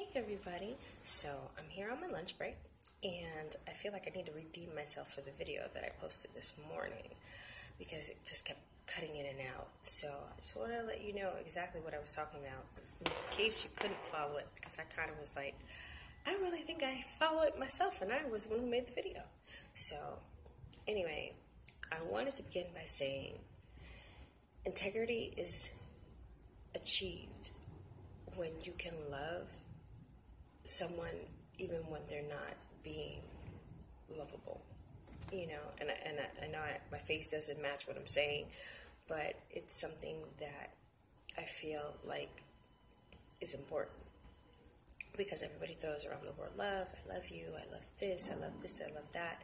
Hey everybody, so I'm here on my lunch break and I feel like I need to redeem myself for the video that I posted this morning because it just kept cutting in and out. So I just want to let you know exactly what I was talking about in case you couldn't follow it, because I kind of was like, I don't really think I follow it myself, and I was the one who made the video. So anyway, I wanted to begin by saying integrity is achieved when you can love someone even when they're not being lovable, you know. And I know my face doesn't match what I'm saying, but it's something that I feel like is important, because everybody throws around the word love. I love you, I love this, I love this, I love that.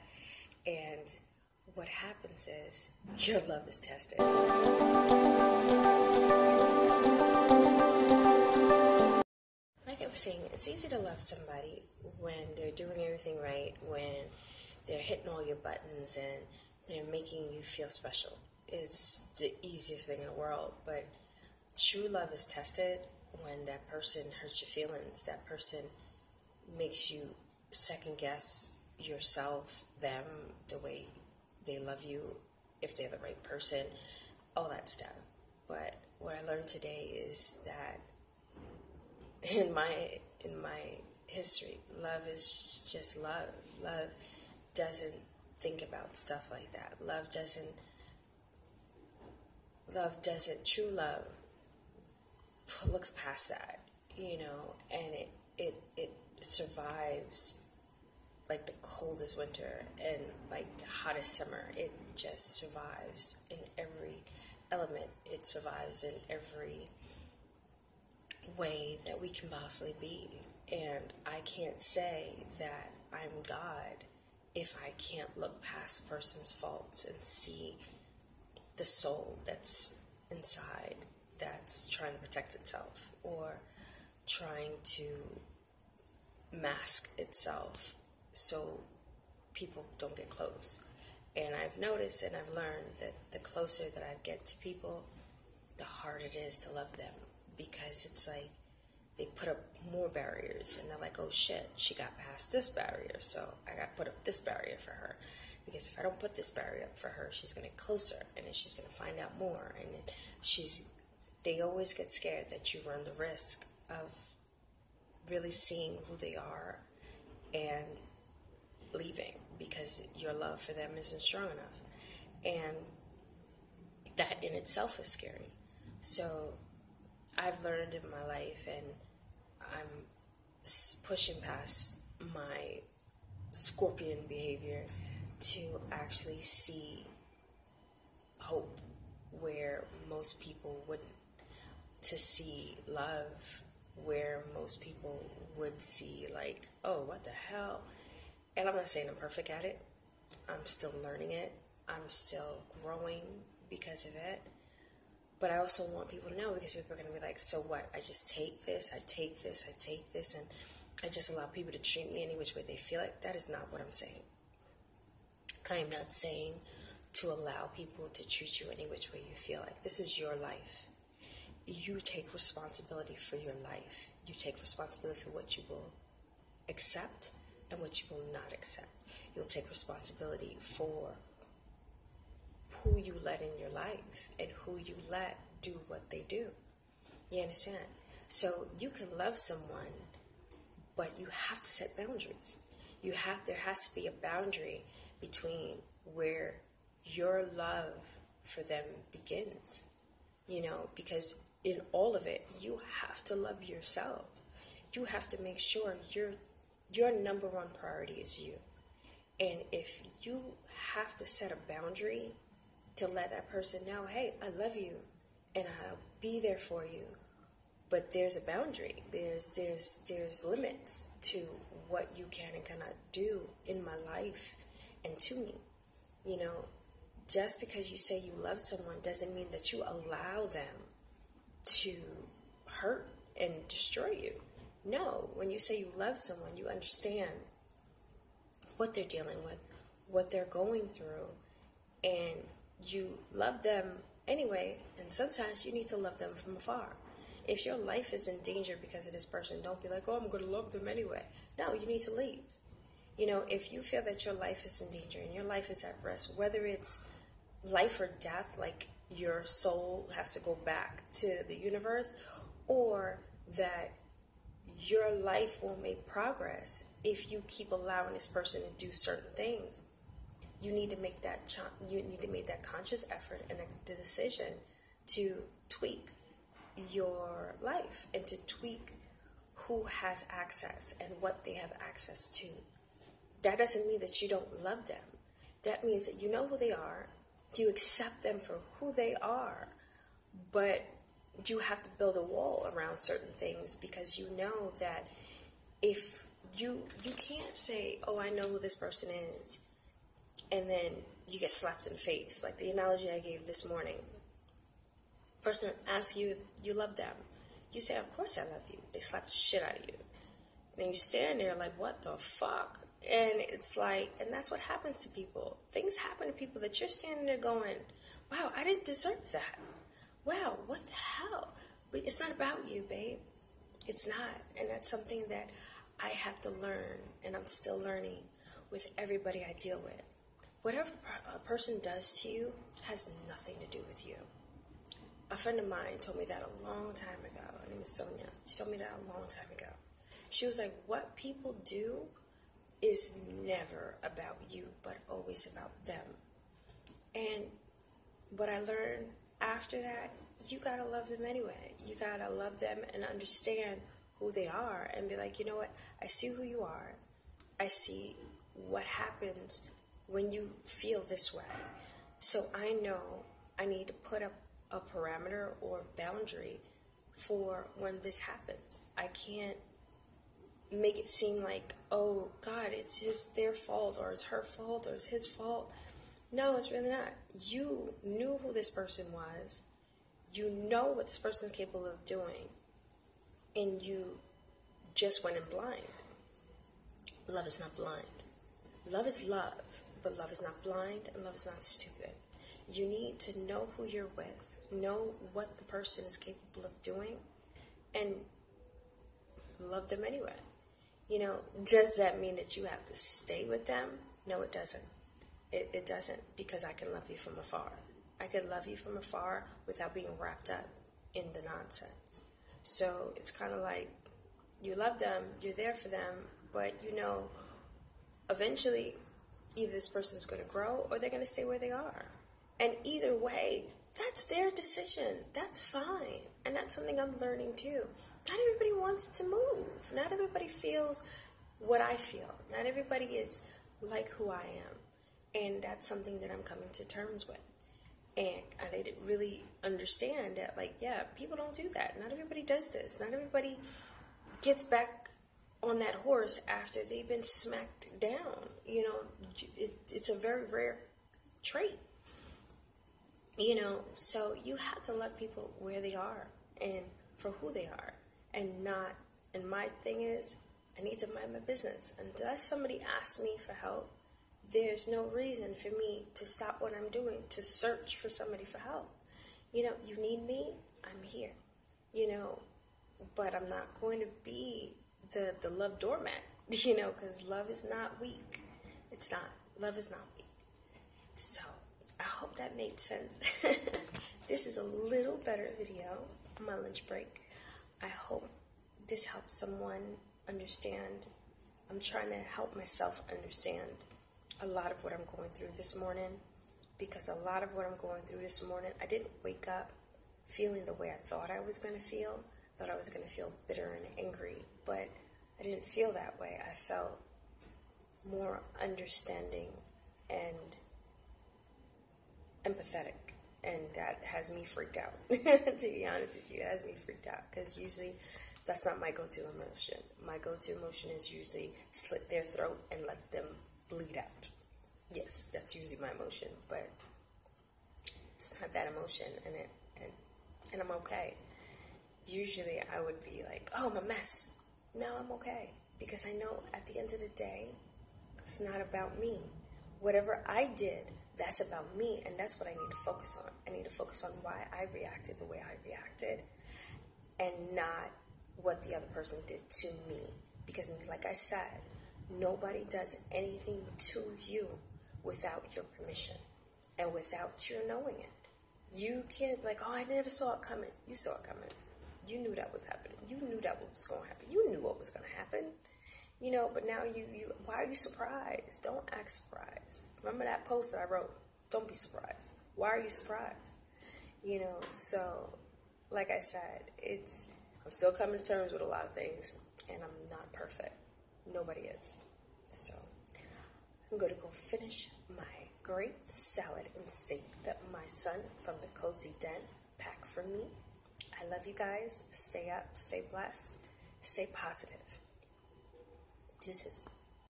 And what happens is your love is tested. Like I was saying, it's easy to love somebody when they're doing everything right, when they're hitting all your buttons and they're making you feel special. It's the easiest thing in the world, but true love is tested when that person hurts your feelings, that person makes you second guess yourself, them, the way they love you, if they're the right person, all that stuff. But what I learned today is that in my history, love is just love. Love doesn't think about stuff like that. True love looks past that, you know, and it survives like the coldest winter and like the hottest summer. It just survives in every element. It survives in every way that we can possibly be. And I can't say that I'm God if I can't look past a person's faults and see the soul that's inside, that's trying to protect itself or trying to mask itself so people don't get close. And I've noticed and I've learned that the closer that I get to people, the harder it is to love them, because it's like they put up more barriers and they're like, oh shit, she got past this barrier, so I got to put up this barrier for her, because if I don't put this barrier up for her, she's going to get closer and then she's going to find out more. And they always get scared that you run the risk of really seeing who they are and leaving because your love for them isn't strong enough. And that in itself is scary. So I've learned in my life, and I'm pushing past my scorpion behavior to actually see hope where most people wouldn't, to see love where most people would see like, oh, what the hell? And I'm not saying I'm perfect at it. I'm still learning it. I'm still growing because of it. But I also want people to know, because people are going to be like, so what? I just take this, I take this, I take this, and I just allow people to treat me any which way they feel like. That is not what I'm saying. I am not saying to allow people to treat you any which way you feel like. This is your life. You take responsibility for your life. You take responsibility for what you will accept and what you will not accept. You'll take responsibility for who you let in your life and who you let do what they do. You understand? So you can love someone, but you have to set boundaries. There has to be a boundary between where your love for them begins, you know, because in all of it, you have to love yourself. You have to make sure your number one priority is you. And if you have to set a boundary to let that person know, hey, I love you and I'll be there for you, but there's a boundary. There's limits to what you can and cannot do in my life and to me. You know, just because you say you love someone doesn't mean that you allow them to hurt and destroy you. No, when you say you love someone, you understand what they're dealing with, what they're going through, and you love them anyway, and sometimes you need to love them from afar. if your life is in danger because of this person, don't be like, oh, I'm going to love them anyway. No, you need to leave. If you feel that your life is in danger and your life is at risk, whether it's life or death, like your soul has to go back to the universe, or that your life won't make progress if you keep allowing this person to do certain things, you need to make that conscious effort and the decision to tweak your life and to tweak who has access and what they have access to. That doesn't mean that you don't love them. That means that you know who they are, you accept them for who they are, but you have to build a wall around certain things, because you know that if you can't say, oh, I know who this person is, and then you get slapped in the face. Like the analogy I gave this morning. Person asks you if you love them. You say, of course I love you. They slap the shit out of you. And you stand there like, what the fuck? And it's like, and that's what happens to people. Things happen to people that you're standing there going, wow, I didn't deserve that. Wow, what the hell? But it's not about you, babe. It's not. And that's something that I have to learn, and I'm still learning with everybody I deal with. Whatever a person does to you has nothing to do with you. A friend of mine told me that a long time ago. Her name is Sonia. She told me that a long time ago. She was like, what people do is never about you, but always about them. And what I learned after that, you gotta love them anyway. You gotta love them and understand who they are and be like, you know what? I see who you are. I see what happens when you feel this way. So I know I need to put up a parameter or boundary for when this happens. I can't make it seem like, oh God, it's their fault, or it's her fault, or it's his fault. No, it's really not. You knew who this person was. You know what this person is capable of doing. And you just went in blind. Love is not blind. Love is love, but love is not blind, and love is not stupid. You need to know who you're with, know what the person is capable of doing, and love them anyway. Does that mean that you have to stay with them? No, it doesn't. It doesn't, because I can love you from afar. I can love you from afar without being wrapped up in the nonsense. So it's kind of like you love them, you're there for them, but eventually either this person's going to grow or they're going to stay where they are. And either way, that's their decision. That's fine. And that's something I'm learning too. Not everybody wants to move. Not everybody feels what I feel. Not everybody is like who I am. And that's something that I'm coming to terms with. And I didn't really understand that, people don't do that. Not everybody does this. Not everybody gets back on that horse after they've been smacked down. It's a very rare trait. So you have to love people where they are and for who they are, and my thing is, I need to mind my business. Unless somebody asks me for help, there's no reason for me to stop what I'm doing to search for somebody for help. You need me, I'm here. But I'm not going to be the love doormat, because love is not weak. It's not. Love is not weak. So I hope that made sense. This is a little better video on my lunch break. I hope this helps someone understand. I'm trying to help myself understand a lot of what I'm going through this morning, because a lot of what I'm going through this morning, I didn't wake up feeling the way I thought I was going to feel. I thought I was going to feel bitter and angry, but I didn't feel that way. I felt more understanding and empathetic, and that has me freaked out. To be honest with you, it has me freaked out, because usually that's not my go-to emotion. My go-to emotion is usually slit their throat and let them bleed out. Yes, that's usually my emotion, but it's not that emotion, and I'm okay. Usually I would be like, oh, I'm a mess. No, I'm okay, because I know at the end of the day, it's not about me. Whatever I did, that's about me, and that's what I need to focus on. I need to focus on why I reacted the way I reacted, and not what the other person did to me. Because like I said, nobody does anything to you without your permission and without your knowing it. You can't be like, oh, I never saw it coming. You saw it coming. You knew that was happening. You knew that was going to happen. You knew what was going to happen. You know, but now why are you surprised? Don't act surprised. Remember that post that I wrote? Don't be surprised. Why are you surprised? You know, so like I said, I'm still coming to terms with a lot of things, and I'm not perfect. Nobody is. So I'm going to go finish my great salad and steak that my son from the Cozy Den packed for me. I love you guys. Stay up, stay blessed, stay positive. Deuces.